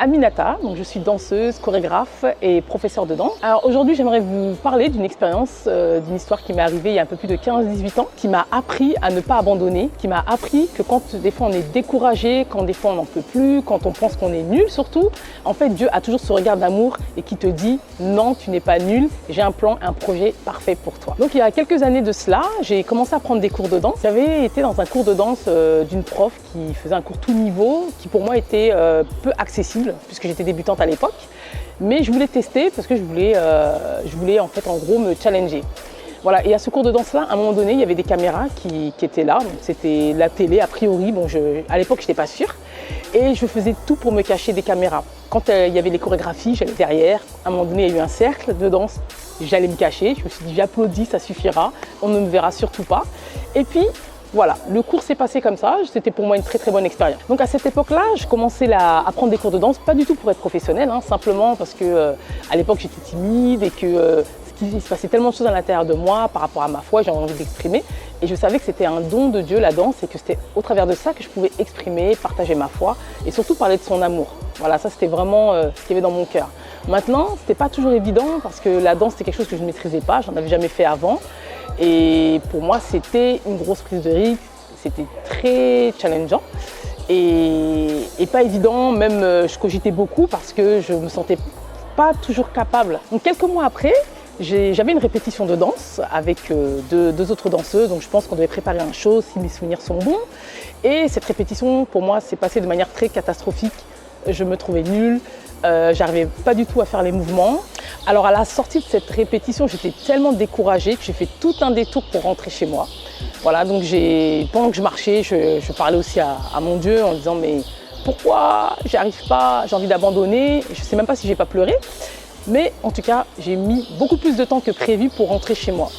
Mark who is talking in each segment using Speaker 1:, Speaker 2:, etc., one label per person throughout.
Speaker 1: Aminata, donc je suis danseuse, chorégraphe et professeure de danse. Alors aujourd'hui, j'aimerais vous parler d'une expérience, d'une histoire qui m'est arrivée il y a un peu plus de 15-18 ans, qui m'a appris à ne pas abandonner, qui m'a appris que quand des fois on est découragé, quand des fois on n'en peut plus, quand on pense qu'on est nul surtout, en fait Dieu a toujours ce regard d'amour et qui te dit non, tu n'es pas nul, j'ai un plan, un projet parfait pour toi. Donc il y a quelques années de cela, j'ai commencé à prendre des cours de danse. J'avais été dans un cours de danse d'une prof qui faisait un cours tout niveau, qui pour moi était peu accessible, puisque j'étais débutante à l'époque, mais je voulais tester parce que je voulais en fait en gros me challenger. Voilà, et à ce cours de danse là, à un moment donné, il y avait des caméras qui étaient là, c'était la télé a priori, bon à l'époque je n'étais pas sûre, et je faisais tout pour me cacher des caméras. Quand il y avait les chorégraphies, j'allais derrière, à un moment donné il y a eu un cercle de danse, j'allais me cacher, je me suis dit j'applaudis, ça suffira, on ne me verra surtout pas. Et puis voilà, le cours s'est passé comme ça, c'était pour moi une très bonne expérience. Donc à cette époque-là, je commençais à prendre des cours de danse, pas du tout pour être professionnelle, simplement parce que à l'époque j'étais timide et que il se passait tellement de choses à l'intérieur de moi par rapport à ma foi, j'avais envie d'exprimer. Et je savais que c'était un don de Dieu, la danse, et que c'était au travers de ça que je pouvais exprimer, partager ma foi et surtout parler de son amour. Voilà, ça c'était vraiment ce qu'il y avait dans mon cœur. Maintenant, c'était pas toujours évident parce que la danse c'était quelque chose que je ne maîtrisais pas, j'en avais jamais fait avant. Et pour moi, c'était une grosse prise de risque, c'était très challengeant et pas évident, même je cogitais beaucoup parce que je me sentais pas toujours capable. Donc quelques mois après, j'avais une répétition de danse avec deux autres danseuses, donc je pense qu'on devait préparer un show si mes souvenirs sont bons. Et cette répétition, pour moi, s'est passée de manière très catastrophique. Je me trouvais nulle, j'arrivais pas du tout à faire les mouvements. Alors à la sortie de cette répétition, j'étais tellement découragée que j'ai fait tout un détour pour rentrer chez moi. Voilà, donc pendant que je marchais, je parlais aussi à mon Dieu en disant mais pourquoi j'y arrive pas, j'ai envie d'abandonner. Je sais même pas si j'ai pas pleuré. Mais en tout cas, j'ai mis beaucoup plus de temps que prévu pour rentrer chez moi.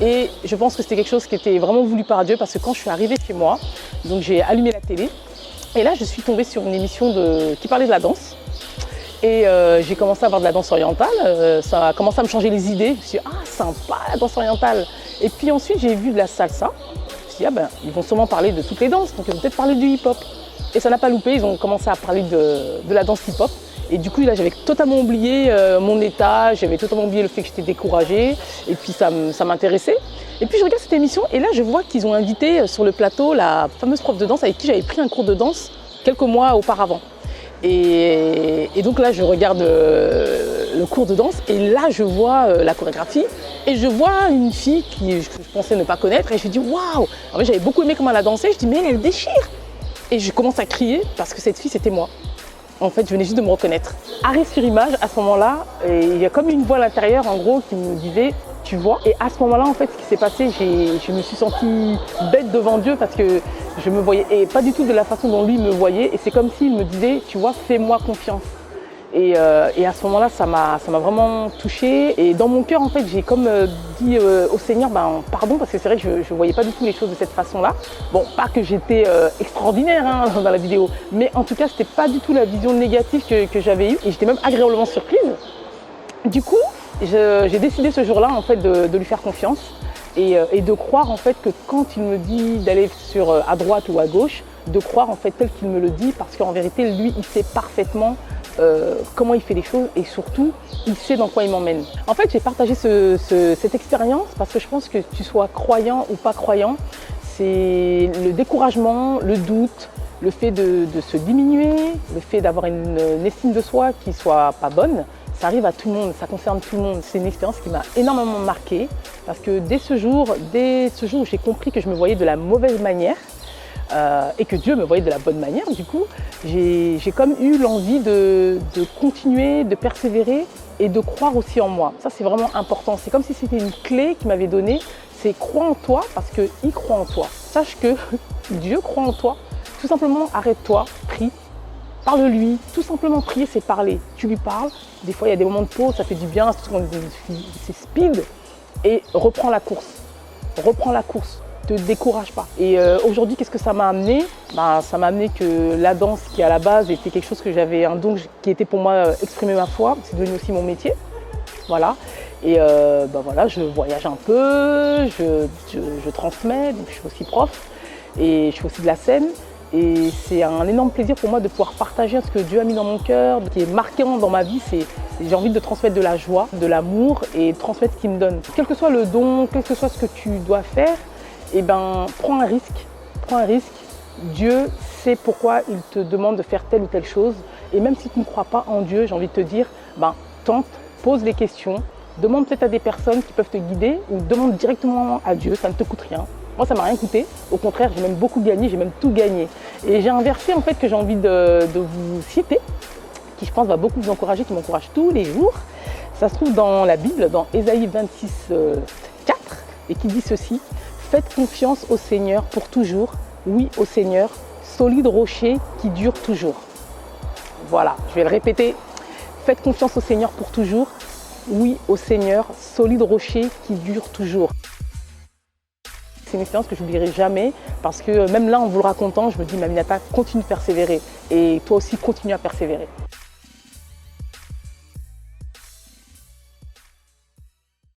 Speaker 1: Et je pense que c'était quelque chose qui était vraiment voulu par Dieu parce que quand je suis arrivée chez moi, donc j'ai allumé la télé et là je suis tombée sur une émission qui parlait de la danse. Et j'ai commencé à voir de la danse orientale, ça a commencé à me changer les idées. Je me suis dit, ah sympa la danse orientale. Et puis ensuite j'ai vu de la salsa. Je me suis dit, ah ben ils vont sûrement parler de toutes les danses, donc ils vont peut-être parler du hip-hop. Et ça n'a pas loupé, ils ont commencé à parler de la danse hip-hop. Et du coup, là, j'avais totalement oublié mon état, j'avais totalement oublié le fait que j'étais découragée. Et puis, ça m'intéressait. Et puis, je regarde cette émission et là, je vois qu'ils ont invité sur le plateau la fameuse prof de danse avec qui j'avais pris un cours de danse quelques mois auparavant. Et donc là, je regarde le cours de danse et là, je vois la chorégraphie et je vois une fille que je pensais ne pas connaître et je me dis waouh! En fait, j'avais beaucoup aimé comment elle a dansé. Je dis mais elle déchire! Et je commence à crier parce que cette fille, c'était moi. En fait, je venais juste de me reconnaître. Arrêt sur image, à ce moment-là, il y a comme une voix à l'intérieur, en gros, qui me disait « tu vois ». Et à ce moment-là, en fait, ce qui s'est passé, je me suis sentie bête devant Dieu parce que je me voyais, et pas du tout de la façon dont lui me voyait. Et c'est comme s'il me disait « tu vois, fais-moi confiance ». Et à ce moment-là, ça m'a vraiment touchée. Et dans mon cœur, en fait, j'ai comme dit au Seigneur, pardon, parce que c'est vrai que je ne voyais pas du tout les choses de cette façon-là. Bon, pas que j'étais extraordinaire dans la vidéo, mais en tout cas, c'était pas du tout la vision négative que j'avais eue. Et j'étais même agréablement surprise. Du coup, j'ai décidé ce jour-là, en fait, de lui faire confiance et de croire, en fait, que quand il me dit d'aller à droite ou à gauche, de croire, en fait, tel qu'il me le dit, parce qu'en vérité, lui, il sait parfaitement comment il fait les choses et surtout, il sait dans quoi il m'emmène. En fait, j'ai partagé cette expérience parce que je pense que tu sois croyant ou pas croyant, c'est le découragement, le doute, le fait de se diminuer, le fait d'avoir une estime de soi qui soit pas bonne. Ça arrive à tout le monde, ça concerne tout le monde. C'est une expérience qui m'a énormément marquée parce que dès ce jour où j'ai compris que je me voyais de la mauvaise manière, et que Dieu me voyait de la bonne manière, du coup, j'ai comme eu l'envie de continuer, de persévérer et de croire aussi en moi. Ça, c'est vraiment important. C'est comme si c'était une clé qu'il m'avait donnée. C'est crois en toi parce qu'il croit en toi. Sache que Dieu croit en toi. Tout simplement, arrête-toi, prie, parle-lui. Tout simplement, prier, c'est parler. Tu lui parles. Des fois, il y a des moments de pause, ça fait du bien, c'est speed. Et reprends la course. Reprends la course. Te décourage pas. Et aujourd'hui, qu'est-ce que ça m'a amené? Ça m'a amené que la danse, qui à la base était quelque chose que j'avais, un don qui était pour moi exprimer ma foi, c'est devenu aussi mon métier. Voilà. Et voilà, je voyage un peu, je transmets, donc je suis aussi prof et je fais aussi de la scène. Et c'est un énorme plaisir pour moi de pouvoir partager ce que Dieu a mis dans mon cœur, qui est marquant dans ma vie. J'ai envie de transmettre de la joie, de l'amour et de transmettre ce qu'il me donne. Quel que soit le don, quel que soit ce que tu dois faire, eh ben, prends un risque. Prends un risque. Dieu sait pourquoi il te demande de faire telle ou telle chose. Et même si tu ne crois pas en Dieu, j'ai envie de te dire, ben, tente, pose les questions, demande peut-être à des personnes qui peuvent te guider ou demande directement à Dieu, ça ne te coûte rien. Moi, ça ne m'a rien coûté. Au contraire, j'ai même beaucoup gagné, j'ai même tout gagné. Et j'ai un verset en fait que j'ai envie de vous citer, qui je pense va beaucoup vous encourager, qui m'encourage tous les jours. Ça se trouve dans la Bible, dans Ésaïe 26, 4, et qui dit ceci: faites confiance au Seigneur pour toujours, oui au Seigneur, solide rocher qui dure toujours. Voilà, je vais le répéter. Faites confiance au Seigneur pour toujours, oui au Seigneur, solide rocher qui dure toujours. C'est une expérience que je n'oublierai jamais parce que même là, en vous le racontant, je me dis, Aminata, continue de persévérer. Et toi aussi, continue à persévérer.